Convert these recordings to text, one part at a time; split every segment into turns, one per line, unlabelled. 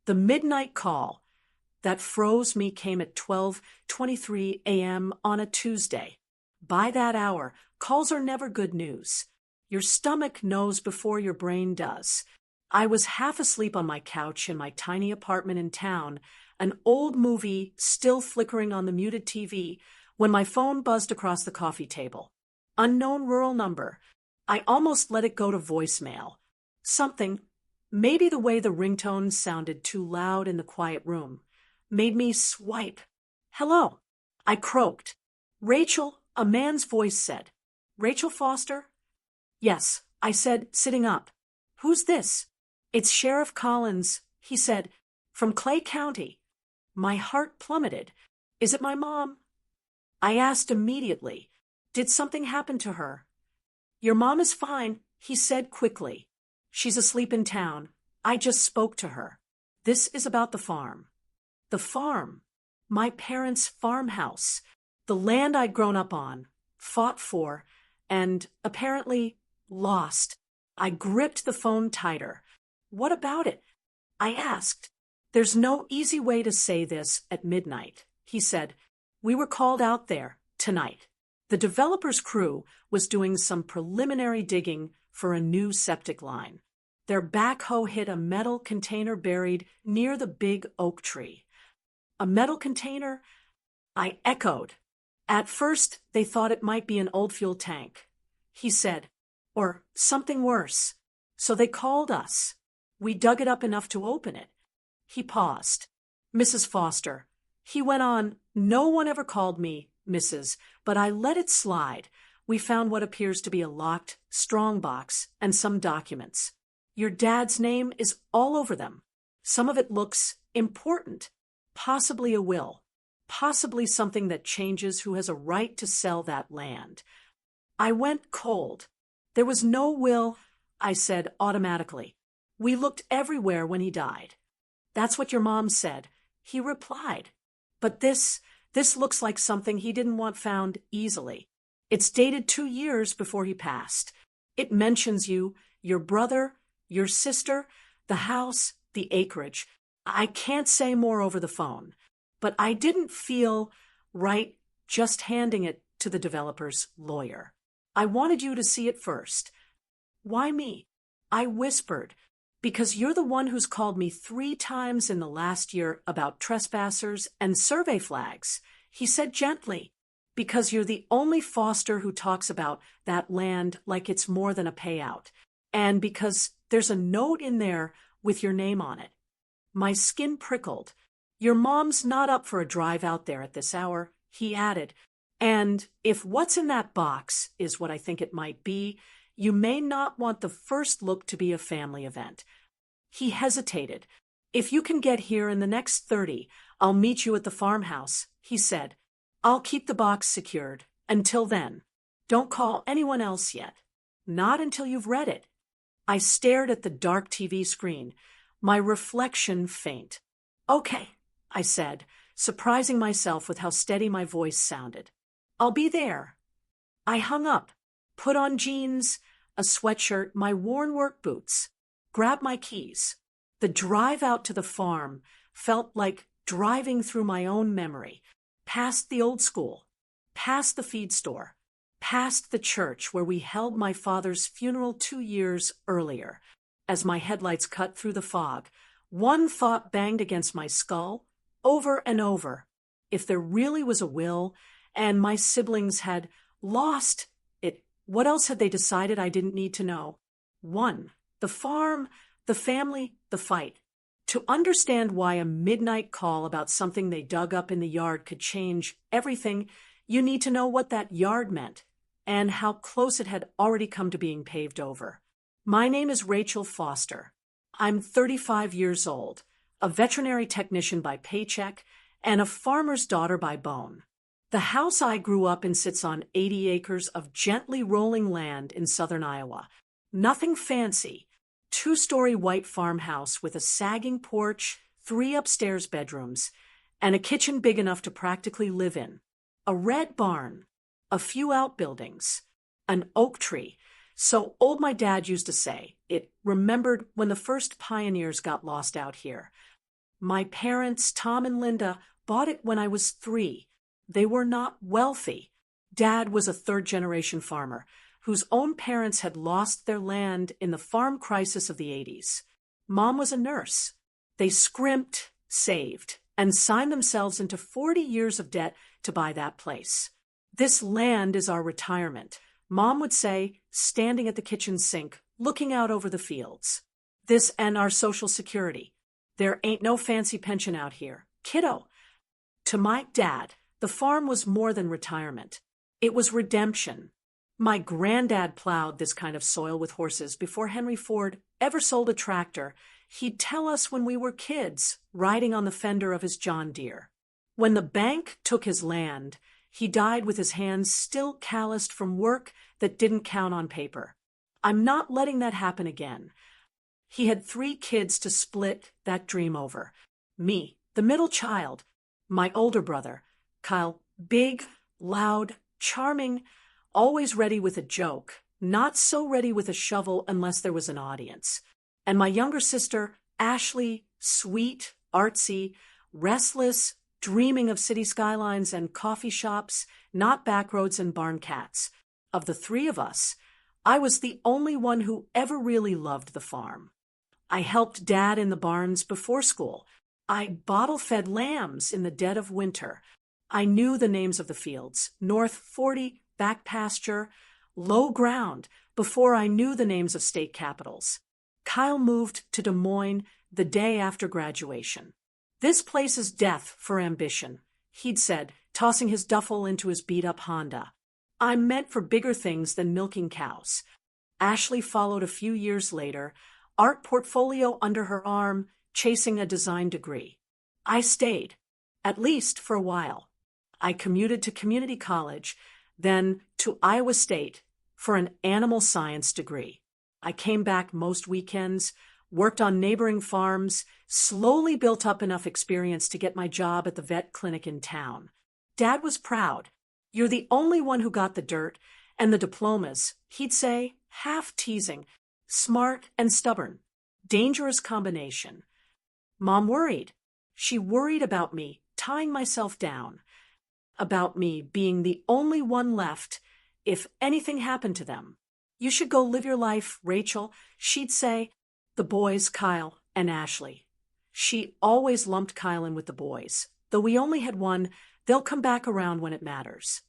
The midnight call that froze me came at 12:23 a.m. on a Tuesday. By that hour, calls are never good news. Your stomach knows before your brain does. I was half asleep on my couch in my tiny apartment in town, an old movie still flickering on the muted TV, when my phone buzzed across the coffee table. Unknown rural number. I almost let it go to voicemail. Something, maybe the way the ringtone sounded too loud in the quiet room, made me swipe. "Hello," I croaked. "Rachel," a man's voice said. "Rachel Foster?" "Yes," I said, sitting up. "Who's this?" "It's Sheriff Collins," he said, "from Clay County." My heart plummeted. "Is it my mom?" I asked immediately, "Did something happen to her?" "Your mom is fine," he said quickly. "She's asleep in town. I just spoke to her. This is about the farm." The farm. My parents' farmhouse. The land I'd grown up on, fought for, and apparently lost. I gripped the phone tighter. "What about it?" I asked. "There's no easy way to say this at midnight," he said. "We were called out there tonight. The developer's crew was doing some preliminary digging for a new septic line. Their backhoe hit a metal container buried near the big oak tree." "A metal container?" I echoed. "At first, they thought it might be an old fuel tank," he said, "or something worse. So they called us. We dug it up enough to open it." He paused. "Mrs. Foster," he went on, "no one ever called me Mrs., but I let it slide. We found what appears to be a locked, strong box and some documents. Your dad's name is all over them. Some of it looks important. Possibly a will. Possibly something that changes who has a right to sell that land." I went cold. "There was no will," I said automatically. "We looked everywhere when he died." "That's what your mom said," he replied. "But this looks like something he didn't want found easily. It's dated 2 years before he passed. It mentions you, your brother, your sister, the house, the acreage. I can't say more over the phone, but I didn't feel right just handing it to the developer's lawyer. I wanted you to see it first." "Why me?" I whispered. "Because you're the one who's called me 3 times in the last year about trespassers and survey flags," he said gently. "Because you're the only Foster who talks about that land like it's more than a payout. And because there's a note in there with your name on it." My skin prickled. "Your mom's not up for a drive out there at this hour," he added. "And if what's in that box is what I think it might be, you may not want the first look to be a family event." He hesitated. "If you can get here in the next 30, I'll meet you at the farmhouse," he said. "I'll keep the box secured. Until then, don't call anyone else yet. Not until you've read it." I stared at the dark TV screen, my reflection faint. "Okay," I said, surprising myself with how steady my voice sounded. "I'll be there." I hung up, put on jeans, a sweatshirt, my worn work boots, grabbed my keys. The drive out to the farm felt like driving through my own memory, past the old school, past the feed store, past the church where we held my father's funeral 2 years earlier. As my headlights cut through the fog, one thought banged against my skull, over and over. If there really was a will, and my siblings had lost it, what else had they decided I didn't need to know? 1. The farm, the family, the fight. To understand why a midnight call about something they dug up in the yard could change everything, you need to know what that yard meant, and how close it had already come to being paved over. My name is Rachel Foster. I'm 35 years old, a veterinary technician by paycheck, and a farmer's daughter by bone. The house I grew up in sits on 80 acres of gently rolling land in southern Iowa. Nothing fancy. 2-story white farmhouse with a sagging porch, 3 upstairs bedrooms, and a kitchen big enough to practically live in. A red barn, a few outbuildings, an oak tree. So old, my dad used to say. It remembered when the first pioneers got lost out here. My parents, Tom and Linda, bought it when I was 3. They were not wealthy. Dad was a third-generation farmer whose own parents had lost their land in the farm crisis of the 80s. Mom was a nurse. They scrimped, saved, and signed themselves into 40 years of debt to buy that place. This land is our retirement, Mom would say, standing at the kitchen sink, looking out over the fields. This and our Social Security. There ain't no fancy pension out here. Kiddo. To my dad, the farm was more than retirement. It was redemption. My granddad plowed this kind of soil with horses before Henry Ford ever sold a tractor. He'd tell us when we were kids, riding on the fender of his John Deere. When the bank took his land, he died with his hands still calloused from work that didn't count on paper. I'm not letting that happen again. He had 3 kids to split that dream over. Me, the middle child, my older brother, Kyle, big, loud, charming, always ready with a joke, not so ready with a shovel unless there was an audience. And my younger sister, Ashley, sweet, artsy, restless, dreaming of city skylines and coffee shops, not backroads and barn cats. Of the 3 of us, I was the only one who ever really loved the farm. I helped Dad in the barns before school. I bottle-fed lambs in the dead of winter. I knew the names of the fields, North 40, back pasture, low ground, before I knew the names of state capitals. Kyle moved to Des Moines the day after graduation. This place is death for ambition, he'd said, tossing his duffel into his beat-up Honda. I'm meant for bigger things than milking cows. Ashley followed a few years later, art portfolio under her arm, chasing a design degree. I stayed, at least for a while. I commuted to community college, then to Iowa State for an animal science degree. I came back most weekends, worked on neighboring farms, slowly built up enough experience to get my job at the vet clinic in town. Dad was proud. You're the only one who got the dirt and the diplomas, he'd say, half teasing, smart and stubborn. Dangerous combination. Mom worried. She worried about me tying myself down, about me being the only one left if anything happened to them. You should go live your life, Rachel, she'd say. The boys, Kyle and Ashley. She always lumped Kyle in with the boys. Though we only had one, they'll come back around when it matters.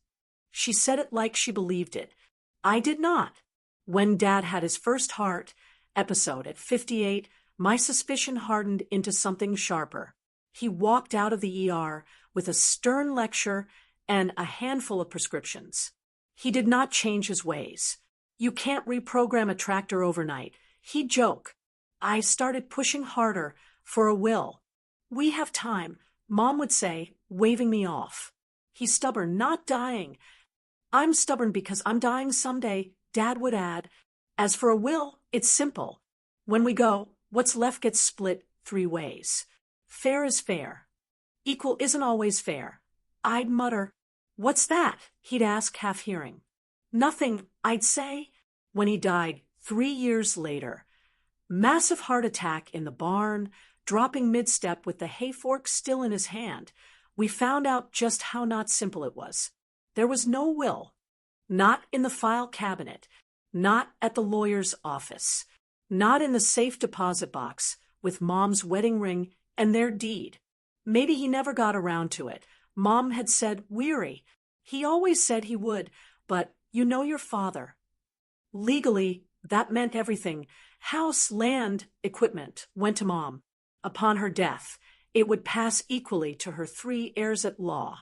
She said it like she believed it. I did not. When Dad had his first heart episode at 58, my suspicion hardened into something sharper. He walked out of the ER with a stern lecture and a handful of prescriptions. He did not change his ways. You can't reprogram a tractor overnight. He'd joke. I started pushing harder for a will. We have time, Mom would say, waving me off. He's stubborn, not dying. I'm stubborn because I'm dying someday, Dad would add. As for a will, it's simple. When we go, what's left gets split 3 ways. Fair is fair. Equal isn't always fair. I'd mutter, "What's that?" he'd ask, half hearing. Nothing, I'd say. When he died 3 years later. Massive heart attack in the barn, dropping mid-step with the hay fork still in his hand, we found out just how not simple it was. There was no will. Not in the file cabinet. Not at the lawyer's office. Not in the safe deposit box with Mom's wedding ring and their deed. Maybe he never got around to it. Mom had said weary. He always said he would, but you know your father. Legally, that meant everything. House, land, equipment went to Mom. Upon her death, it would pass equally to her 3 heirs at law.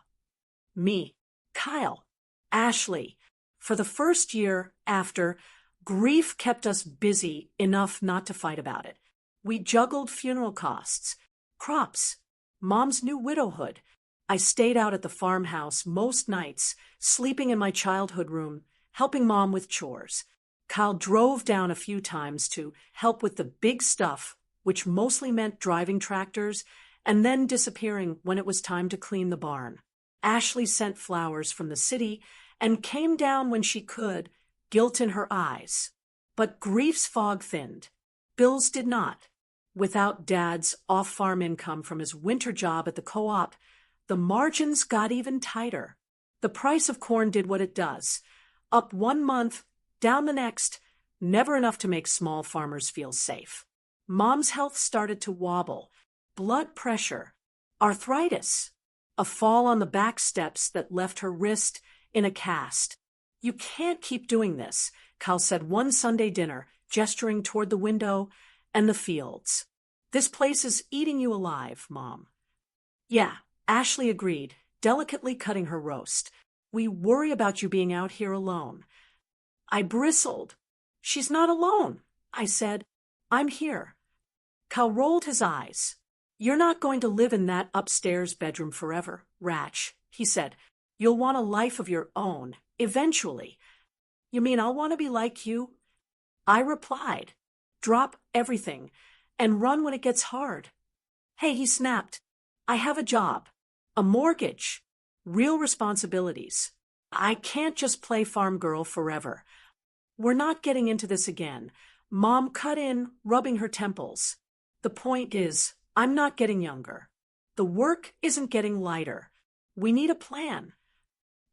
Me, Kyle, Ashley. For the first year after, grief kept us busy enough not to fight about it. We juggled funeral costs, crops, Mom's new widowhood. I stayed out at the farmhouse most nights, sleeping in my childhood room, helping Mom with chores. Kyle drove down a few times to help with the big stuff, which mostly meant driving tractors, and then disappearing when it was time to clean the barn. Ashley sent flowers from the city and came down when she could, guilt in her eyes. But grief's fog thinned. Bill's did not. Without Dad's off-farm income from his winter job at the co-op, the margins got even tighter. The price of corn did what it does. Up 1 month, down the next, never enough to make small farmers feel safe. Mom's health started to wobble. Blood pressure, arthritis, a fall on the back steps that left her wrist in a cast. "You can't keep doing this," Cal said one Sunday dinner, gesturing toward the window and the fields. "This place is eating you alive, Mom." "Yeah," Ashley agreed, delicately cutting her roast. "We worry about you being out here alone." I bristled. "She's not alone," I said. "I'm here." Cal rolled his eyes. "You're not going to live in that upstairs bedroom forever, Ratch," he said. "You'll want a life of your own, eventually." "You mean I'll want to be like you?" I replied. "Drop everything and run when it gets hard." "Hey," he snapped. "I have a job, a mortgage, real responsibilities. I can't just play farm girl forever." "We're not getting into this again," Mom cut in, rubbing her temples. "The point is, I'm not getting younger. The work isn't getting lighter. We need a plan."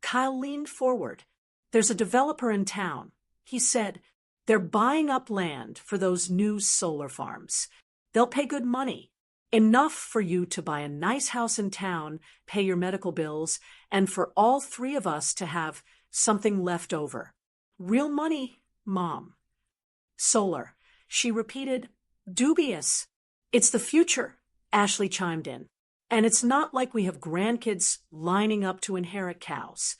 Kyle leaned forward. "There's a developer in town," he said. "They're buying up land for those new solar farms. They'll pay good money, enough for you to buy a nice house in town, pay your medical bills, and for all three of us to have something left over. Real money, Mom." "Solar," she repeated, dubious. "It's the future," Ashley chimed in. "And it's not like we have grandkids lining up to inherit cows."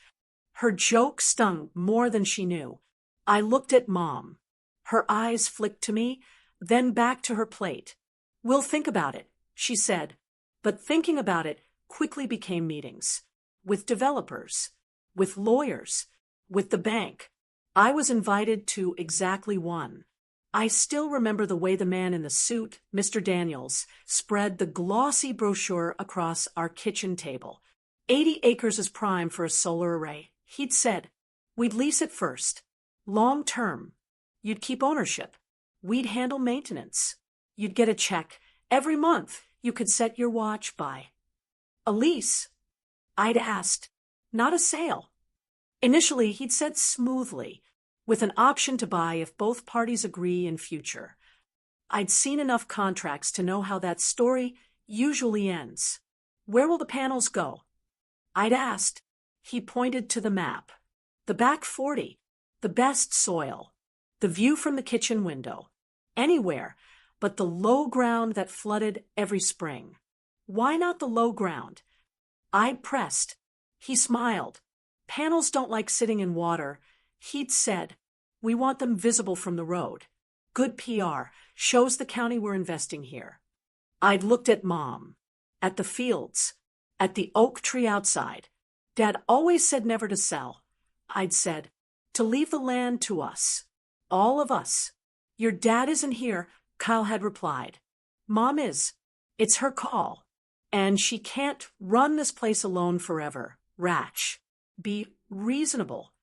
Her joke stung more than she knew. I looked at Mom. Her eyes flicked to me, then back to her plate. "We'll think about it," she said. But thinking about it quickly became meetings. With developers, with lawyers, with the bank. I was invited to exactly one. I still remember the way the man in the suit, Mr. Daniels, spread the glossy brochure across our kitchen table. 80 acres is prime for a solar array, he'd said. We'd lease it first. Long term. You'd keep ownership. We'd handle maintenance. You'd get a check every month you could set your watch by. "A lease?" I'd asked. "Not a sale." Initially, he'd said smoothly, "with an option to buy if both parties agree in future." I'd seen enough contracts to know how that story usually ends. "Where will the panels go?" I'd asked. He pointed to the map. "The back 40, the best soil, the view from the kitchen window. Anywhere but the low ground that flooded every spring." "Why not the low ground?" I pressed. He smiled. "Panels don't like sitting in water," he'd said. "We want them visible from the road. Good PR, shows the county we're investing here." I'd looked at Mom, at the fields, at the oak tree outside. "Dad always said never to sell." I'd said, "To leave the land to us. All of us." "Your dad isn't here," Kyle had replied. "Mom is. It's her call. And she can't run this place alone forever. Ratch. Be reasonable."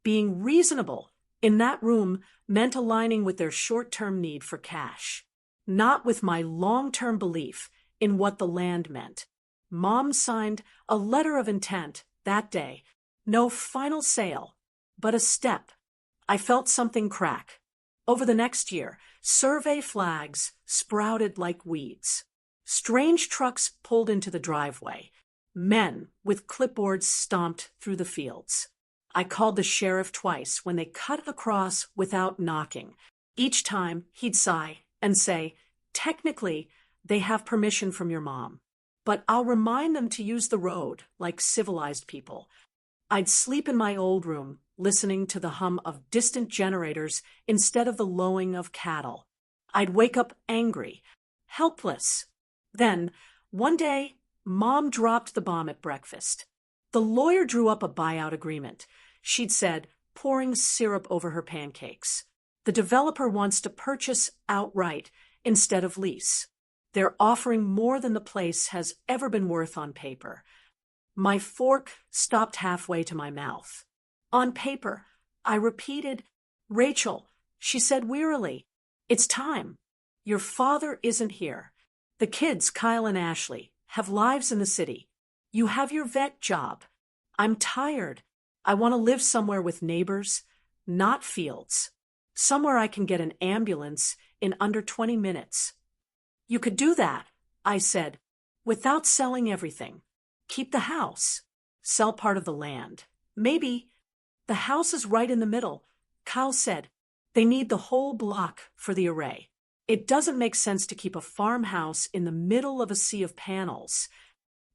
Being reasonable in that room meant aligning with their short-term need for cash, not with my long-term belief in what the land meant. Mom signed a letter of intent that day. No final sale, but a step. I felt something crack. Over the next year, survey flags sprouted like weeds. Strange trucks pulled into the driveway. Men with clipboards stomped through the fields. I called the sheriff twice when they cut across without knocking. Each time, he'd sigh and say, "Technically, they have permission from your mom, but I'll remind them to use the road like civilized people." I'd sleep in my old room, listening to the hum of distant generators instead of the lowing of cattle. I'd wake up angry, helpless. Then, one day, Mom dropped the bomb at breakfast. The lawyer drew up a buyout agreement, she'd said, pouring syrup over her pancakes. "The developer wants to purchase outright instead of lease. They're offering more than the place has ever been worth on paper." My fork stopped halfway to my mouth. "On paper," I repeated. "Rachel," she said wearily, "it's time." Your father isn't here. The kids, Kyle and Ashley, have lives in the city. You have your vet job. I'm tired. I want to live somewhere with neighbors, not fields. Somewhere I can get an ambulance in under 20 minutes. You could do that, I said, without selling everything. Keep the house. Sell part of the land. Maybe. The house is right in the middle, Kyle said. They need the whole block for the array. It doesn't make sense to keep a farmhouse in the middle of a sea of panels.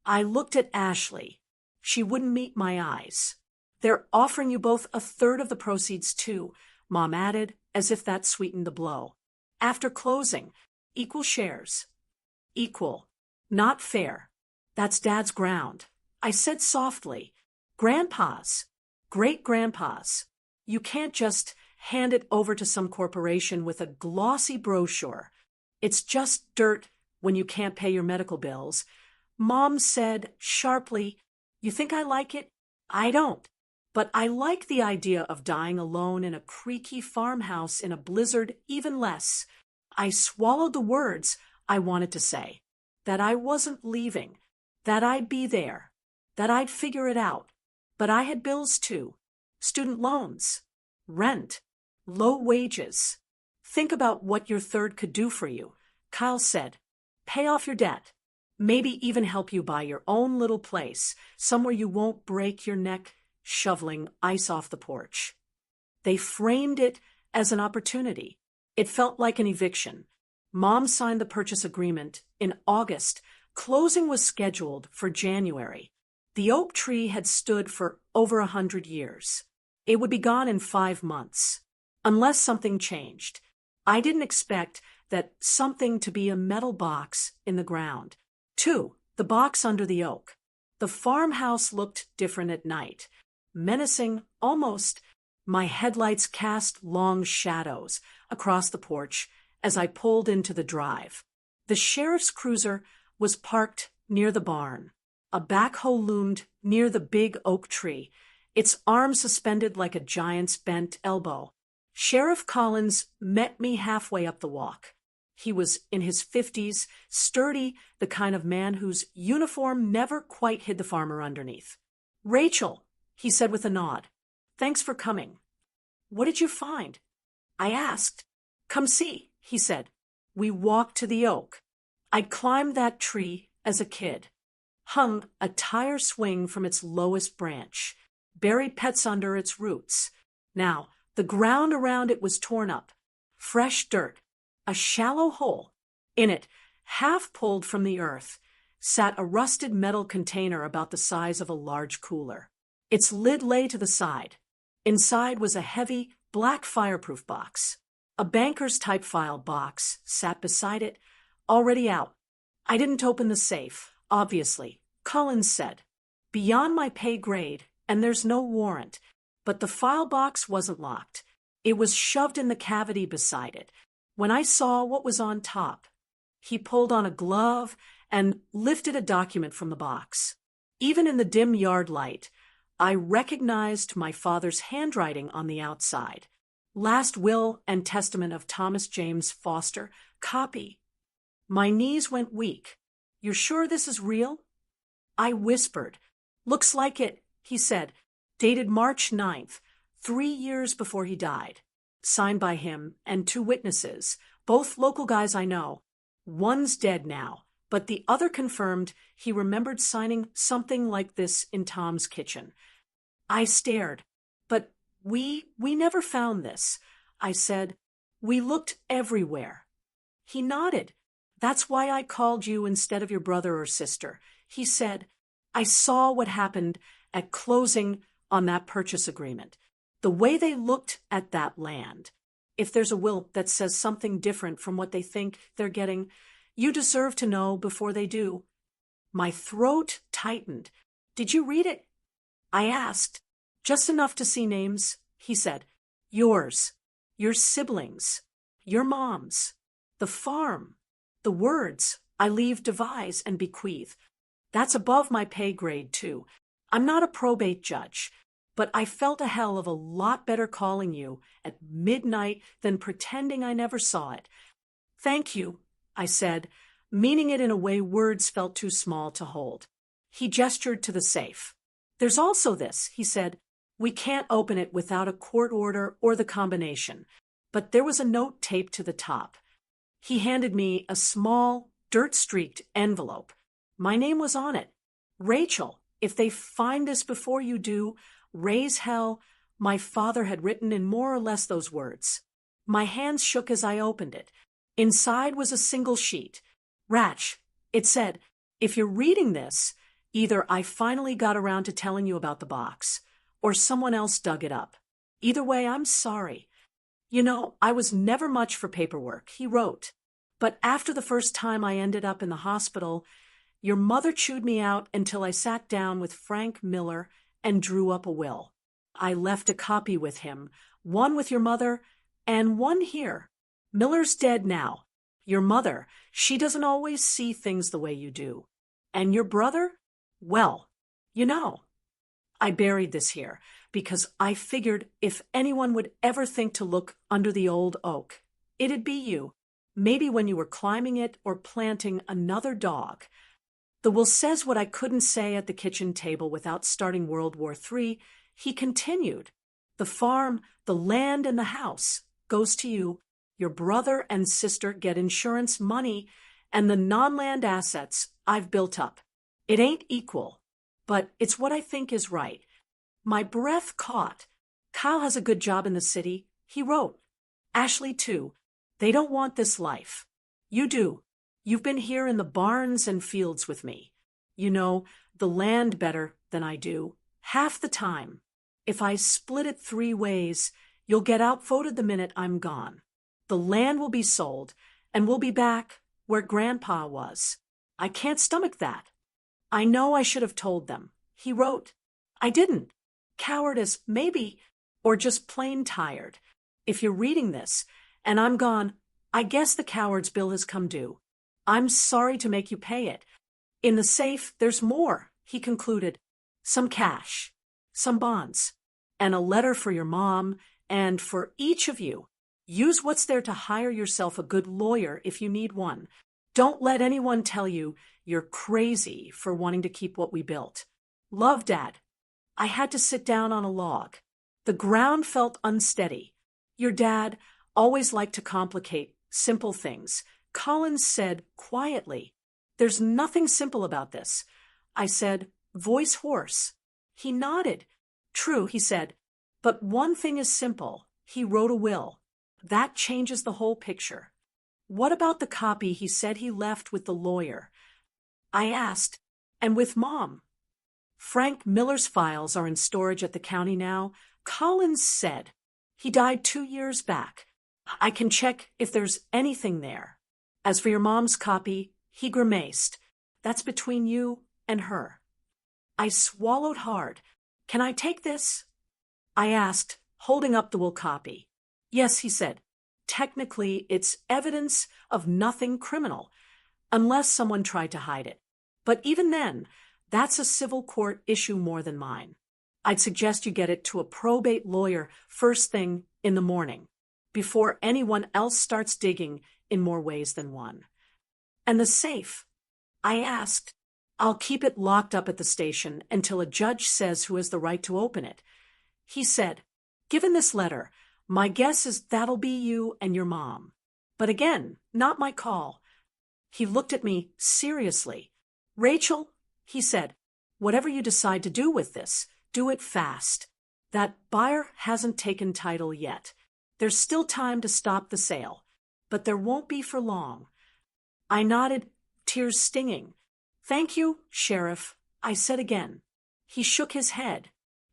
I looked at Ashley. She wouldn't meet my eyes. They're offering you both a third of the proceeds too, Mom added, as if that sweetened the blow. After closing, equal shares. Equal. Not fair. That's Dad's ground. I said softly. Grandpa's. Great-grandpa's. You can't just hand it over to some corporation with a glossy brochure. It's just dirt when you can't pay your medical bills. Mom said sharply, You think I like it? I don't. But I like the idea of dying alone in a creaky farmhouse in a blizzard even less. I swallowed the words I wanted to say. That I wasn't leaving. That I'd be there. That I'd figure it out. But I had bills too. Student loans. Rent. Low wages. Think about what your third could do for you, Kyle said. Pay off your debt. Maybe even help you buy your own little place, somewhere you won't break your neck shoveling ice off the porch. They framed it as an opportunity. It felt like an eviction. Mom signed the purchase agreement in August. Closing was scheduled for January. The oak tree had stood for over 100 years. It would be gone in 5 months. Unless something changed. I didn't expect that something to be a metal box in the ground. 2. The box under the oak. The farmhouse looked different at night. Menacing, almost. My headlights cast long shadows across the porch as I pulled into the drive. The sheriff's cruiser was parked near the barn. A backhoe loomed near the big oak tree, its arms suspended like a giant's bent elbow. Sheriff Collins met me halfway up the walk. He was in his 50s, sturdy, the kind of man whose uniform never quite hid the farmer underneath. Rachel, he said with a nod. Thanks for coming. What did you find? I asked. Come see, he said. We walked to the oak. I'd climbed that tree as a kid. Hung a tire swing from its lowest branch. Buried pets under its roots. Now, the ground around it was torn up. Fresh dirt. A shallow hole. In it, half pulled from the earth, sat a rusted metal container about the size of a large cooler. Its lid lay to the side. Inside was a heavy, black fireproof box. A banker's type file box sat beside it, already out. I didn't open the safe, obviously, Collins said. Beyond my pay grade, and there's no warrant. But the file box wasn't locked. It was shoved in the cavity beside it. When I saw what was on top, he pulled on a glove and lifted a document from the box. Even in the dim yard light, I recognized my father's handwriting on the outside. Last will and testament of Thomas James Foster, copy. My knees went weak. You're sure this is real? I whispered. Looks like it, he said. Dated March 9th, 3 years before he died. Signed by him and 2 witnesses, both local guys I know. One's dead now, but the other confirmed he remembered signing something like this in Tom's kitchen. I stared. But we never found this, I said. We looked everywhere. He nodded. That's why I called you instead of your brother or sister. He said, I saw what happened at closing on that purchase agreement. The way they looked at that land. If there's a will that says something different from what they think they're getting, you deserve to know before they do. My throat tightened. Did you read it? I asked. Just enough to see names, he said. Yours. Your siblings. Your mom's. The farm. The words I leave, devise, and bequeath. That's above my pay grade, too. I'm not a probate judge, but I felt a hell of a lot better calling you at midnight than pretending I never saw it. Thank you, I said, meaning it in a way words felt too small to hold. He gestured to the safe. There's also this, he said. We can't open it without a court order or the combination, but there was a note taped to the top. He handed me a small, dirt-streaked envelope. My name was on it. Rachel, if they find this before you do, raise hell. My father had written in more or less those words. My hands shook as I opened it. Inside was a single sheet. Ratch, it said, if you're reading this, either I finally got around to telling you about the box, or someone else dug it up. Either way, I'm sorry. You know, I was never much for paperwork, he wrote. But after the first time I ended up in the hospital, your mother chewed me out until I sat down with Frank Miller and drew up a will. I left a copy with him, one with your mother, and one here. Miller's dead now. Your mother, she doesn't always see things the way you do. And your brother? Well, you know. I buried this here because I figured if anyone would ever think to look under the old oak, it'd be you. Maybe when you were climbing it or planting another dog. The will says what I couldn't say at the kitchen table without starting World War III. He continued. The farm, the land, and the house goes to you. Your brother and sister get insurance money, and the non-land assets I've built up. It ain't equal, but it's what I think is right. My breath caught. Kyle has a good job in the city, he wrote. Ashley, too. They don't want this life. You do. You've been here in the barns and fields with me. You know the land better than I do, half the time. If I split it 3 ways, you'll get outvoted the minute I'm gone. The land will be sold, and we'll be back where Grandpa was. I can't stomach that. I know I should have told them. He wrote. I didn't. Cowardice, maybe, or just plain tired. If you're reading this, and I'm gone, I guess the coward's bill has come due. I'm sorry to make you pay it. In the safe, there's more, he concluded. Some cash, some bonds, and a letter for your mom, and for each of you. Use what's there to hire yourself a good lawyer if you need one. Don't let anyone tell you you're crazy for wanting to keep what we built. Love, Dad. I had to sit down on a log. The ground felt unsteady. Your dad always liked to complicate simple things. Collins said quietly, There's nothing simple about this. I said, voice hoarse. He nodded. True, he said, but one thing is simple. He wrote a will. That changes the whole picture. What about the copy he said he left with the lawyer? I asked, and with Mom? Frank Miller's files are in storage at the county now. Collins said. He died 2 years back. I can check if there's anything there. As for your mom's copy, he grimaced. That's between you and her. I swallowed hard. Can I take this? I asked, holding up the will copy. Yes, he said. Technically, it's evidence of nothing criminal, unless someone tried to hide it. But even then, that's a civil court issue more than mine. I'd suggest you get it to a probate lawyer first thing in the morning, before anyone else starts digging in more ways than one. And the safe? I asked. I'll keep it locked up at the station until a judge says who has the right to open it. He said, given this letter, my guess is that'll be you and your mom. But again, not my call. He looked at me seriously. Rachel, he said, whatever you decide to do with this, do it fast. That buyer hasn't taken title yet. There's still time to stop the sale, but there won't be for long. I nodded, tears stinging. Thank you, Sheriff, I said again. He shook his head.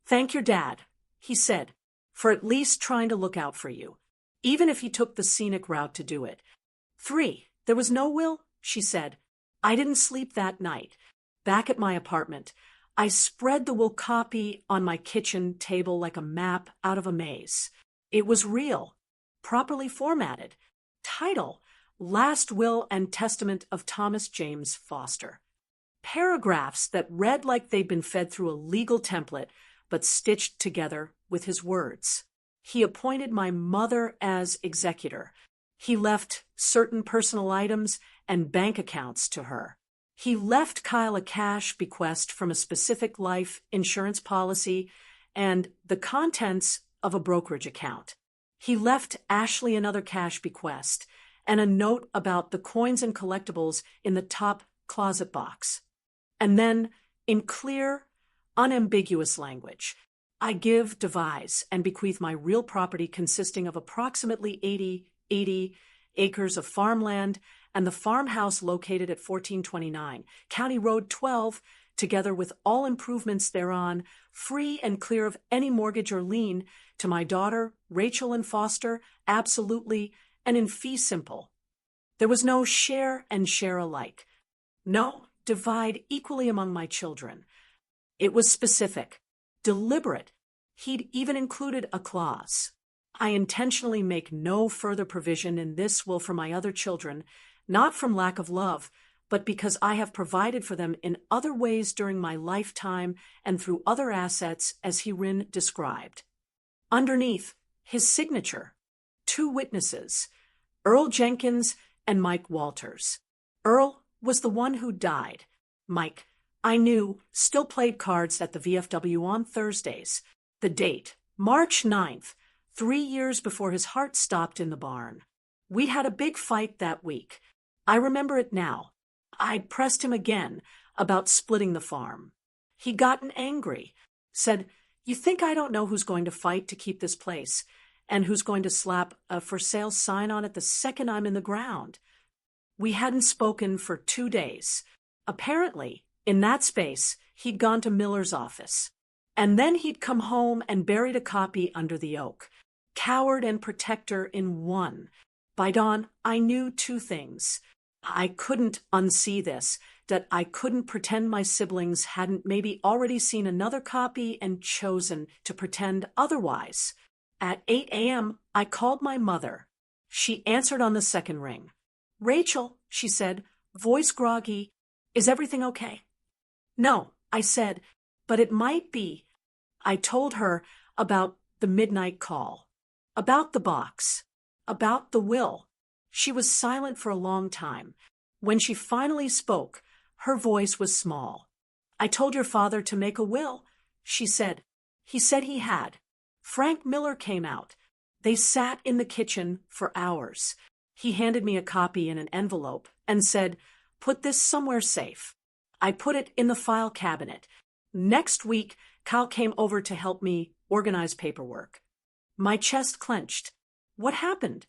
Thank your dad, he said, for at least trying to look out for you, even if he took the scenic route to do it. 3, there was no will, she said. I didn't sleep that night. Back at my apartment, I spread the will copy on my kitchen table like a map out of a maze. It was real, properly formatted. Title, Last Will and Testament of Thomas James Foster. Paragraphs that read like they'd been fed through a legal template, but stitched together with his words. He appointed my mother as executor. He left certain personal items and bank accounts to her. He left Kyle a cash bequest from a specific life insurance policy and the contents of a brokerage account. He left Ashley another cash bequest and a note about the coins and collectibles in the top closet box. And then, in clear, unambiguous language, I give, devise, and bequeath my real property consisting of approximately 80 acres of farmland and the farmhouse located at 1429 County Road 12, together with all improvements thereon, free and clear of any mortgage or lien, to my daughter, Rachel and Foster, absolutely, and in fee simple. There was no share and share alike. No, divide equally among my children. It was specific, deliberate. He'd even included a clause. I intentionally make no further provision in this will for my other children, not from lack of love, but because I have provided for them in other ways during my lifetime and through other assets as herein described. Underneath, his signature, 2 witnesses, Earl Jenkins and Mike Walters. Earl was the one who died. Mike, I knew, still played cards at the VFW on Thursdays. The date, March 9th, 3 years before his heart stopped in the barn. We'd had a big fight that week. I remember it now. I'd pressed him again about splitting the farm. He'd gotten angry, said, "You think I don't know who's going to fight to keep this place, and who's going to slap a for sale sign on it the second I'm in the ground?" We hadn't spoken for 2 days. Apparently, in that space, he'd gone to Miller's office. And then he'd come home and buried a copy under the oak. Coward and protector in one. By dawn, I knew 2 things. I couldn't unsee this, that I couldn't pretend my siblings hadn't maybe already seen another copy and chosen to pretend otherwise. At 8 a.m., I called my mother. She answered on the second ring. "Rachel," she said, voice groggy, "is everything okay?" "No," I said, "but it might be." I told her about the midnight call, about the box, about the will. She was silent for a long time. When she finally spoke, her voice was small. "I told your father to make a will," she said. "He said he had. Frank Miller came out. They sat in the kitchen for hours. He handed me a copy in an envelope and said, 'Put this somewhere safe.' I put it in the file cabinet. Next week, Kyle came over to help me organize paperwork. My chest clenched. 'What happened?'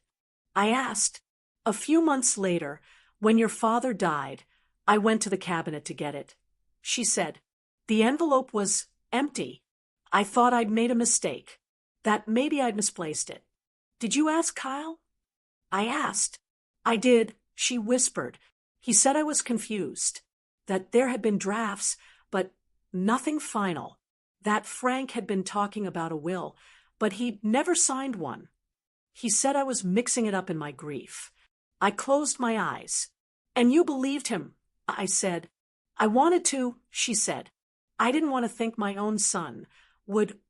I asked. 'A few months later, when your father died, I went to the cabinet to get it.' She said, 'The envelope was empty. I thought I'd made a mistake, that maybe I'd misplaced it. Did you ask Kyle?' I asked. 'I did,' she whispered. 'He said I was confused, that there had been drafts, but nothing final, that Frank had been talking about a will, but he'd never signed one. He said I was mixing it up in my grief.' I closed my eyes. 'And you believed him,' I said. 'I wanted to,' she said. 'I didn't want to think my own son would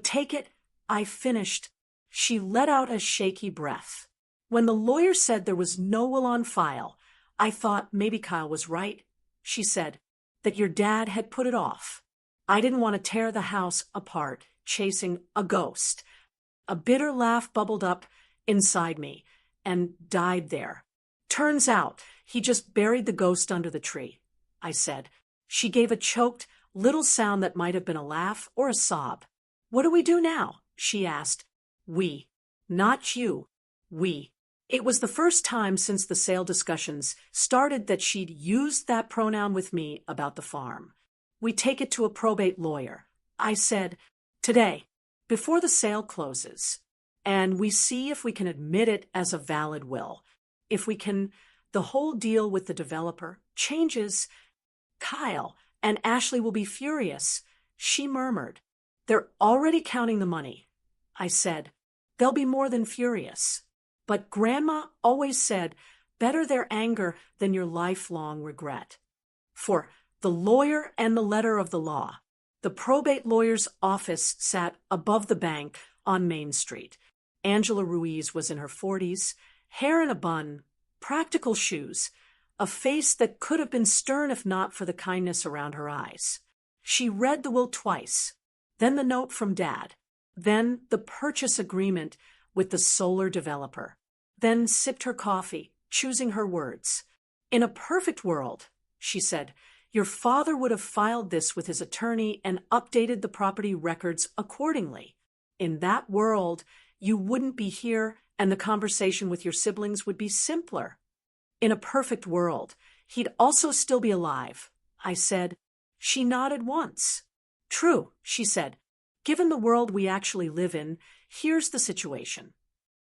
take it.' I finished. She let out a shaky breath. When the lawyer said there was no will on file, I thought maybe Kyle was right. She said that your dad had put it off. I didn't want to tear the house apart, chasing a ghost. A bitter laugh bubbled up inside me and died there. 'Turns out he just buried the ghost under the tree,' I said. She gave a choked little sound that might have been a laugh or a sob. 'What do we do now?' she asked. 'We. Not you. We.' It was the first time since the sale discussions started that she'd used that pronoun with me about the farm. 'We take it to a probate lawyer,' I said, 'today, before the sale closes, and we see if we can admit it as a valid will. If we can, the whole deal with the developer changes. Kyle and Ashley will be furious,' she murmured. 'They're already counting the money,' I said. 'They'll be more than furious. But Grandma always said, better their anger than your lifelong regret.' For the lawyer and the letter of the law, the probate lawyer's office sat above the bank on Main Street. Angela Ruiz was in her 40s, hair in a bun, practical shoes, a face that could have been stern if not for the kindness around her eyes. She read the will twice, then the note from Dad, then the purchase agreement with the solar developer, then sipped her coffee, choosing her words. In a perfect world, she said, your father would have filed this with his attorney and updated the property records accordingly. In that world, you wouldn't be here and the conversation with your siblings would be simpler. In a perfect world, he'd also still be alive, I said. She nodded once. True, she said. Given the world we actually live in, here's the situation.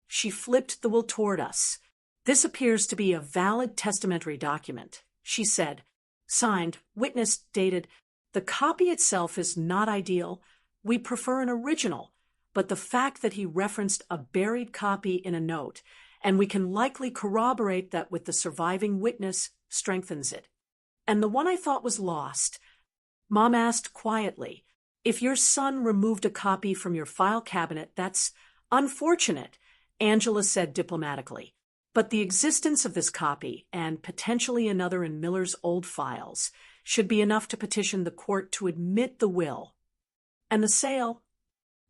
She flipped the will toward us. This appears to be a valid testamentary document, she said. Signed, witnessed, dated. The copy itself is not ideal. We prefer an original, but the fact that he referenced a buried copy in a note, and we can likely corroborate that with the surviving witness, strengthens it. And the one I thought was lost, Mom asked quietly, if your son removed a copy from your file cabinet, that's unfortunate, Angela said diplomatically. But the existence of this copy, and potentially another in Miller's old files, should be enough to petition the court to admit the will. And the sale?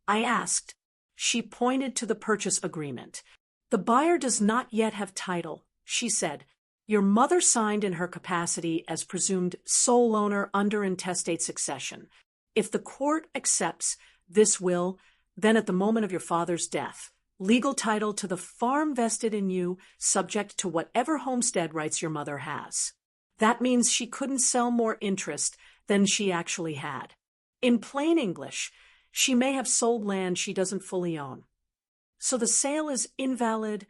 I asked. She pointed to the purchase agreement. The buyer does not yet have title, she said. Your mother signed in her capacity as presumed sole owner under intestate succession. If the court accepts this will, then at the moment of your father's death, legal title to the farm vested in you, subject to whatever homestead rights your mother has. That means she couldn't sell more interest than she actually had. In plain English, she may have sold land she doesn't fully own. So the sale is invalid?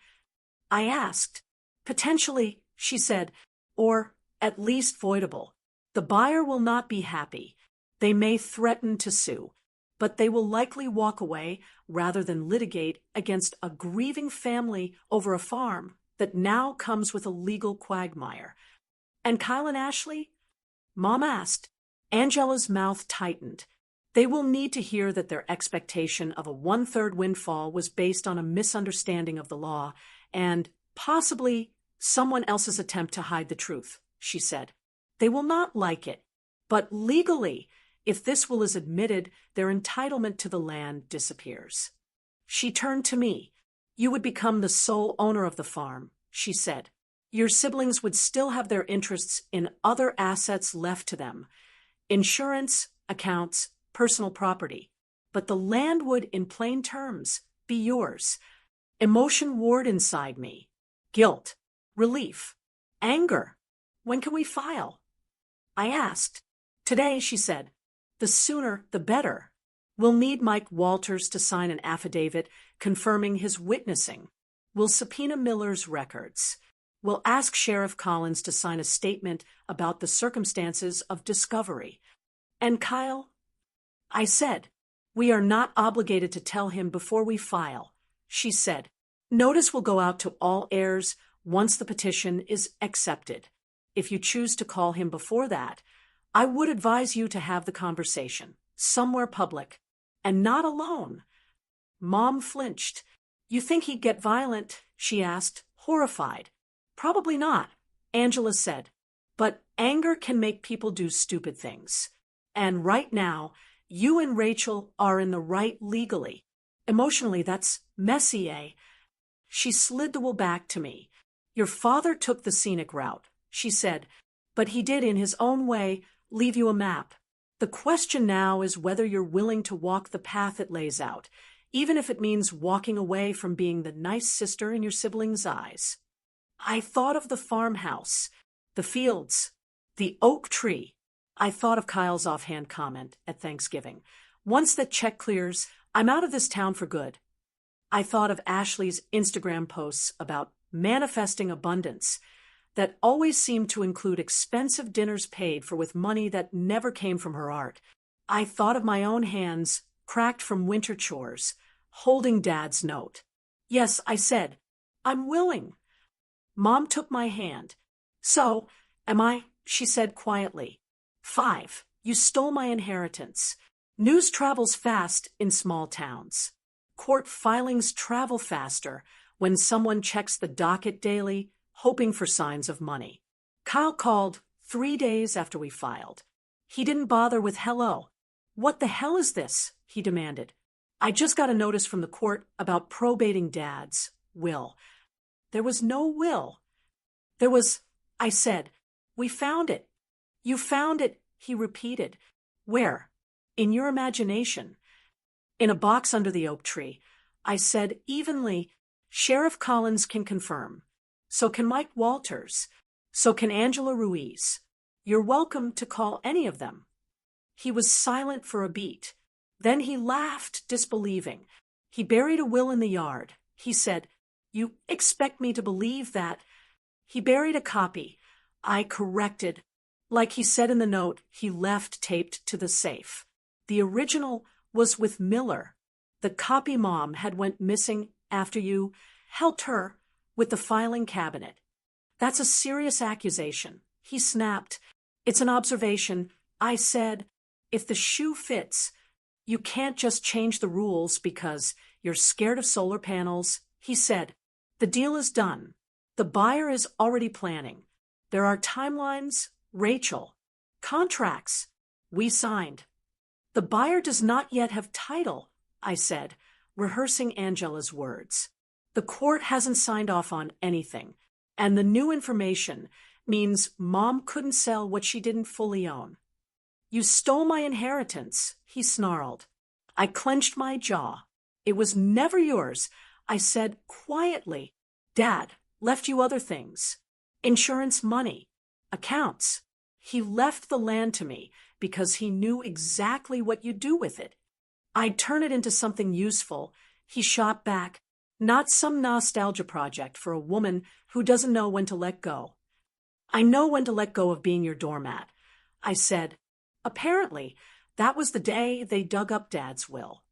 I asked. Potentially, she said, or at least voidable. The buyer will not be happy. They may threaten to sue, but they will likely walk away rather than litigate against a grieving family over a farm that now comes with a legal quagmire. And Kyle and Ashley? Mom asked. Angela's mouth tightened. They will need to hear that their expectation of a 1/3 windfall was based on a misunderstanding of the law and, possibly, someone else's attempt to hide the truth, she said. They will not like it, but legally, if this will is admitted, their entitlement to the land disappears. She turned to me. You would become the sole owner of the farm, she said. Your siblings would still have their interests in other assets left to them. Insurance, accounts, personal property. But the land would, in plain terms, be yours. Emotion warred inside me. Guilt. Relief. Anger. When can we file? I asked. Today, she said. The sooner, the better. We'll need Mike Walters to sign an affidavit confirming his witnessing. We'll subpoena Miller's records. We'll ask Sheriff Collins to sign a statement about the circumstances of discovery. And Kyle? I said. We are not obligated to tell him before we file, she said. Notice will go out to all heirs once the petition is accepted. If you choose to call him before that, I would advise you to have the conversation, somewhere public, and not alone. Mom flinched. You think he'd get violent? She asked, horrified. Probably not, Angela said. But anger can make people do stupid things. And right now, you and Rachel are in the right legally. Emotionally, that's messy, eh? She slid the will back to me. Your father took the scenic route, she said, but he did in his own way leave you a map. The question now is whether you're willing to walk the path it lays out, even if it means walking away from being the nice sister in your siblings' eyes. I thought of the farmhouse, the fields, the oak tree. I thought of Kyle's offhand comment at Thanksgiving. Once that check clears, I'm out of this town for good. I thought of Ashley's Instagram posts about manifesting abundance that always seemed to include expensive dinners paid for with money that never came from her art. I thought of my own hands, cracked from winter chores, holding Dad's note. Yes, I said, I'm willing. Mom took my hand. So, am I? She said quietly. 5. You stole my inheritance. News travels fast in small towns. Court filings travel faster when someone checks the docket daily, hoping for signs of money. Kyle called 3 days after we filed. He didn't bother with hello. "What the hell is this?" he demanded. "I just got a notice from the court about probating Dad's will." "There was no will." "There was," I said. "We found it." "You found it," he repeated. "Where?" "In your imagination." "In a box under the oak tree," I said evenly. "Sheriff Collins can confirm. So can Mike Walters. So can Angela Ruiz. You're welcome to call any of them." He was silent for a beat. Then he laughed, disbelieving. "He buried a will in the yard," he said. "You expect me to believe that?" "He buried a copy," I corrected. "Like he said in the note he left taped to the safe. The original was with Miller. The copy Mom had went missing after you helped her with the filing cabinet." "That's a serious accusation," he snapped. "It's an observation," I said. "If the shoe fits, you can't just change the rules because you're scared of solar panels," he said. "The deal is done. The buyer is already planning. There are timelines, Rachel, contracts. We signed." "The buyer does not yet have title," I said, rehearsing Angela's words. "The court hasn't signed off on anything, and the new information means Mom couldn't sell what she didn't fully own." "You stole my inheritance," he snarled. I clenched my jaw. "It was never yours," I said quietly. "Dad left you other things. Insurance money, accounts. He left the land to me because he knew exactly what you'd do with it." "I'd turn it into something useful," he shot back. "Not some nostalgia project for a woman who doesn't know when to let go." "I know when to let go of being your doormat," I said. Apparently, that was the day they dug up Dad's will.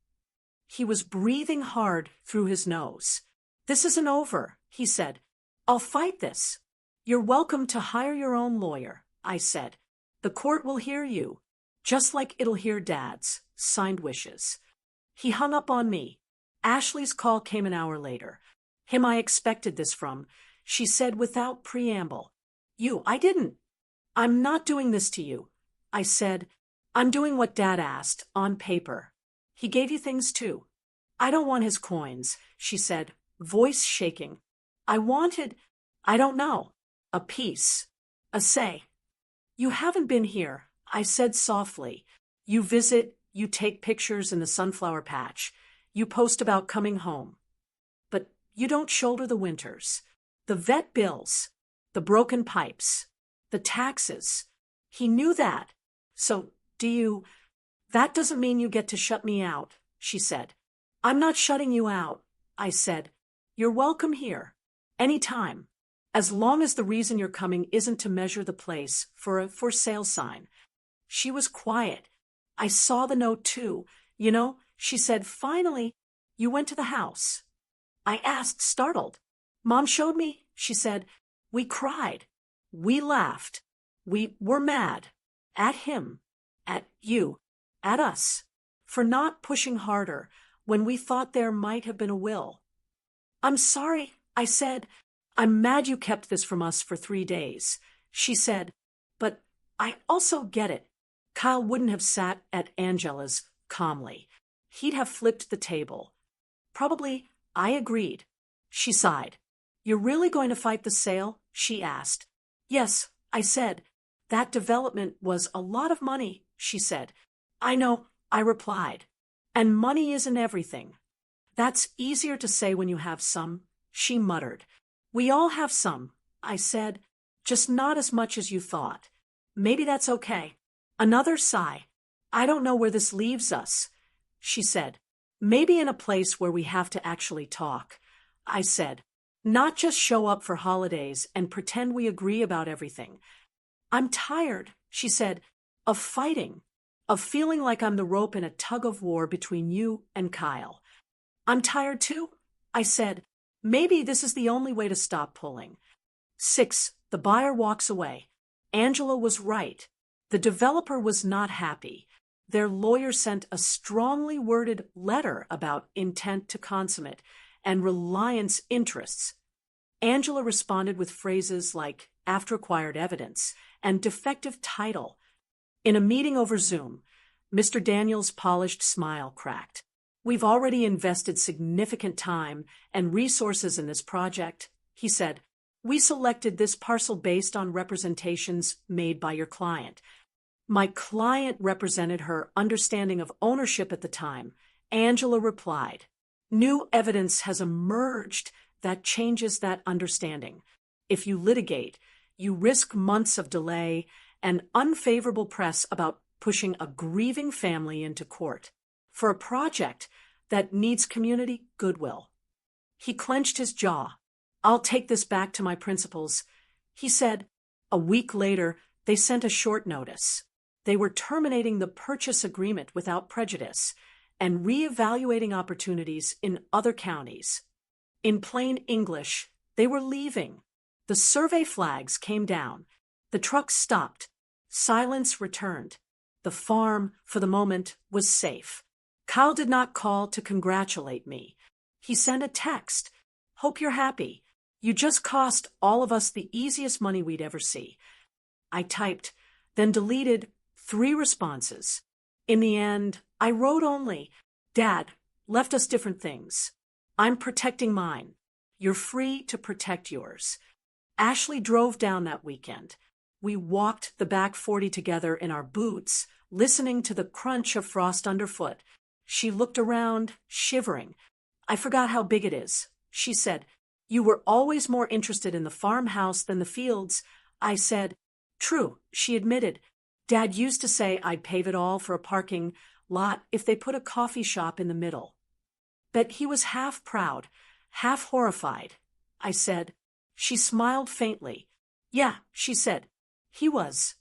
He was breathing hard through his nose. "This isn't over," he said. "I'll fight this." "You're welcome to hire your own lawyer," I said. "The court will hear you, just like it'll hear Dad's. Signed wishes." He hung up on me. Ashley's call came an hour later. "Him I expected this from," she said without preamble. I didn't." "I'm not doing this to you," I said. "I'm doing what Dad asked, on paper. He gave you things too." "I don't want his coins," she said, voice shaking. "I don't know, a piece, a say." "You haven't been here," I said softly. "You visit, you take pictures in the sunflower patch, you post about coming home. But you don't shoulder the winters, the vet bills, the broken pipes, the taxes." He knew that. "So, that doesn't mean you get to shut me out," she said. "I'm not shutting you out," I said. "You're welcome here, anytime, as long as the reason you're coming isn't to measure the place for a for sale sign." She was quiet. "I saw the note too, she said finally. "You went to the house?" I asked, startled. "Mom showed me," she said. "We cried. We laughed. We were mad. At him. At you. At us. For not pushing harder when we thought there might have been a will." "I'm sorry," I said. "I'm mad you kept this from us for 3 days," she said. "But I also get it." Kyle wouldn't have sat at Angela's calmly. He'd have flipped the table. "Probably," I agreed. She sighed. "You're really going to fight the sale?" she asked. "Yes," I said. "That development was a lot of money," she said. "I know," I replied. "And money isn't everything." "That's easier to say when you have some," she muttered. "We all have some," I said. "Just not as much as you thought. Maybe that's okay." Another sigh. "I don't know where this leaves us," she said. "Maybe in a place where we have to actually talk," I said. "Not just show up for holidays and pretend we agree about everything." "I'm tired," she said, "of fighting, of feeling like I'm the rope in a tug of war between you and Kyle." "I'm tired too," I said. "Maybe this is the only way to stop pulling." 6. The buyer walks away. Angela was right. The developer was not happy. Their lawyer sent a strongly worded letter about intent to consummate and reliance interests. Angela responded with phrases like after acquired evidence and defective title. In a meeting over Zoom, Mr. Daniels' polished smile cracked. "We've already invested significant time and resources in this project," he said. "We selected this parcel based on representations made by your client." My client represented her understanding of ownership at the time. Angela replied, "New evidence has emerged that changes that understanding. If you litigate, you risk months of delay and unfavorable press about pushing a grieving family into court for a project that needs community goodwill." He clenched his jaw. "I'll take this back to my principals," he said. A week later, they sent a short notice. They were terminating the purchase agreement without prejudice and reevaluating opportunities in other counties. In plain English, they were leaving. The survey flags came down. The truck stopped. Silence returned. The farm, for the moment, was safe. Kyle did not call to congratulate me. He sent a text. "Hope you're happy. You just cost all of us the easiest money we'd ever see." I typed, then deleted 3 responses. In the end, I wrote only, "Dad left us different things. I'm protecting mine. You're free to protect yours." Ashley drove down that weekend. We walked the back 40 together in our boots, listening to the crunch of frost underfoot. She looked around, shivering. "I forgot how big it is," she said. "You were always more interested in the farmhouse than the fields." I said, "True," she admitted. "Dad used to say I'd pave it all for a parking lot if they put a coffee shop in the middle." But he was half proud, half horrified. I said. She smiled faintly. "Yeah," she said. "He was."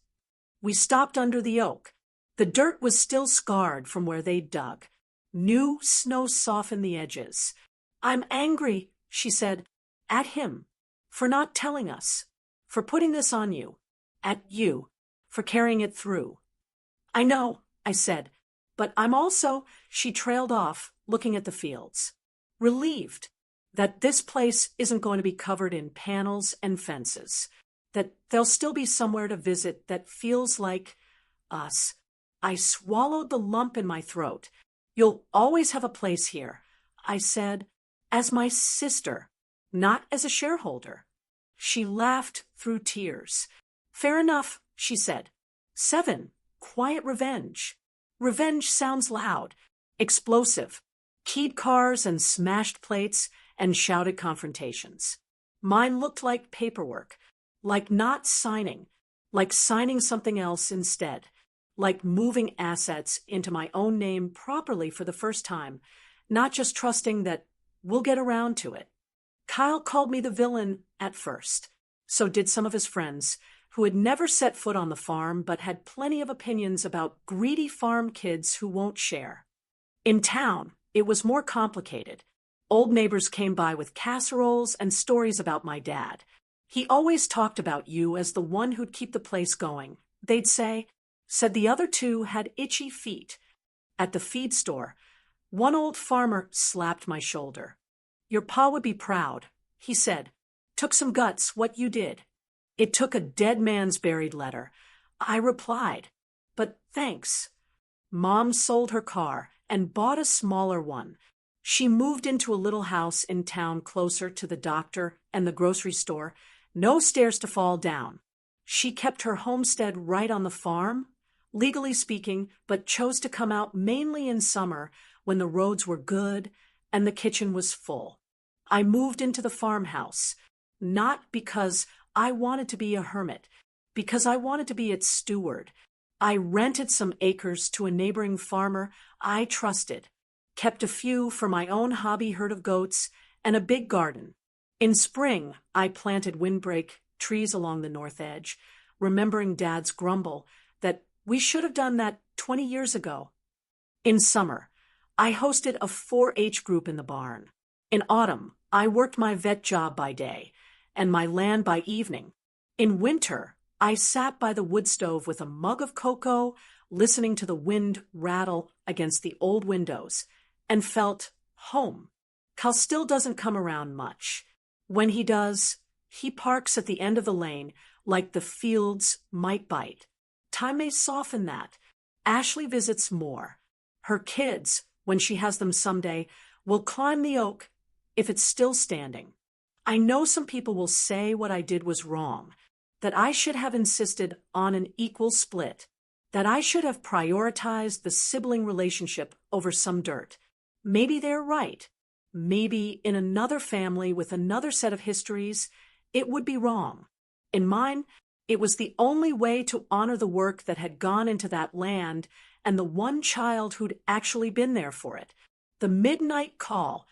We stopped under the oak. The dirt was still scarred from where they'd dug. New snow softened the edges. "I'm angry," she said, "at him, for not telling us, for putting this on you, at you, for carrying it through." "I know," I said, "but I'm also," she trailed off, looking at the fields, "relieved that this place isn't going to be covered in panels and fences, that there'll still be somewhere to visit that feels like us." I swallowed the lump in my throat. "You'll always have a place here," I said, "as my sister, not as a shareholder." She laughed through tears. "Fair enough," she said. 7. Quiet revenge. Revenge sounds loud, explosive. Keyed cars and smashed plates and shouted confrontations. Mine looked like paperwork, like not signing, like signing something else instead, like moving assets into my own name properly for the first time, not just trusting that we'll get around to it. Kyle called me the villain at first. So did some of his friends, who had never set foot on the farm but had plenty of opinions about greedy farm kids who won't share. In town, it was more complicated. Old neighbors came by with casseroles and stories about my dad. "He always talked about you as the one who'd keep the place going," they'd say. Said the other 2 had itchy feet. At the feed store, one old farmer slapped my shoulder. "Your pa would be proud," he said. "Took some guts, what you did." It took a dead man's buried letter. I replied, "But thanks." Mom sold her car and bought a smaller one. She moved into a little house in town closer to the doctor and the grocery store. No stairs to fall down. She kept her homestead right on the farm, legally speaking, but chose to come out mainly in summer when the roads were good and the kitchen was full. I moved into the farmhouse, not because I wanted to be a hermit, because I wanted to be its steward. I rented some acres to a neighboring farmer I trusted, kept a few for my own hobby herd of goats, and a big garden. In spring, I planted windbreak trees along the north edge, remembering Dad's grumble that we should have done that 20 years ago. In summer, I hosted a 4-H group in the barn. In autumn, I worked my vet job by day and my land by evening. In winter, I sat by the wood stove with a mug of cocoa, listening to the wind rattle against the old windows, and felt home. Cal still doesn't come around much. When he does, he parks at the end of the lane like the fields might bite. Time may soften that. Ashley visits more. Her kids, when she has them someday, will climb the oak if it's still standing. I know some people will say what I did was wrong, that I should have insisted on an equal split, that I should have prioritized the sibling relationship over some dirt. Maybe they're right. Maybe in another family with another set of histories, it would be wrong. In mine, it was the only way to honor the work that had gone into that land and the one child who'd actually been there for it. The midnight call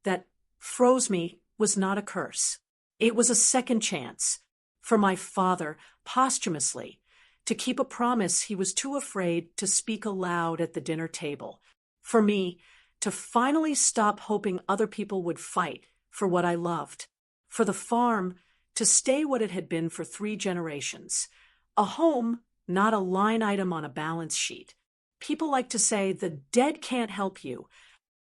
that froze me was not a curse. It was a second chance for my father, posthumously, to keep a promise he was too afraid to speak aloud at the dinner table. For me, to finally stop hoping other people would fight for what I loved. For the farm to stay what it had been for 3 generations. A home, not a line item on a balance sheet. People like to say the dead can't help you.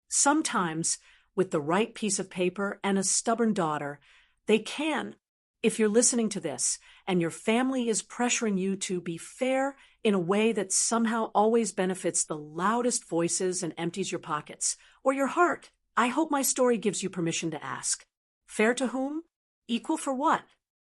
Sometimes, with the right piece of paper and a stubborn daughter, they can. If you're listening to this and your family is pressuring you to be fair in a way that somehow always benefits the loudest voices and empties your pockets, or your heart, I hope my story gives you permission to ask. Fair to whom? Equal for what?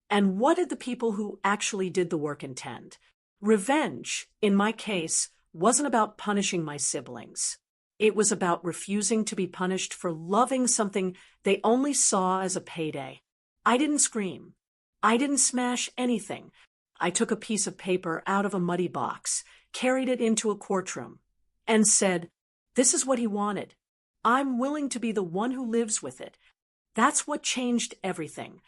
And what did the people who actually did the work intend? Revenge, in my case, wasn't about punishing my siblings. It was about refusing to be punished for loving something they only saw as a payday. I didn't scream. I didn't smash anything. I took a piece of paper out of a muddy box, carried it into a courtroom, and said, "This is what he wanted. I'm willing to be the one who lives with it." That's what changed everything.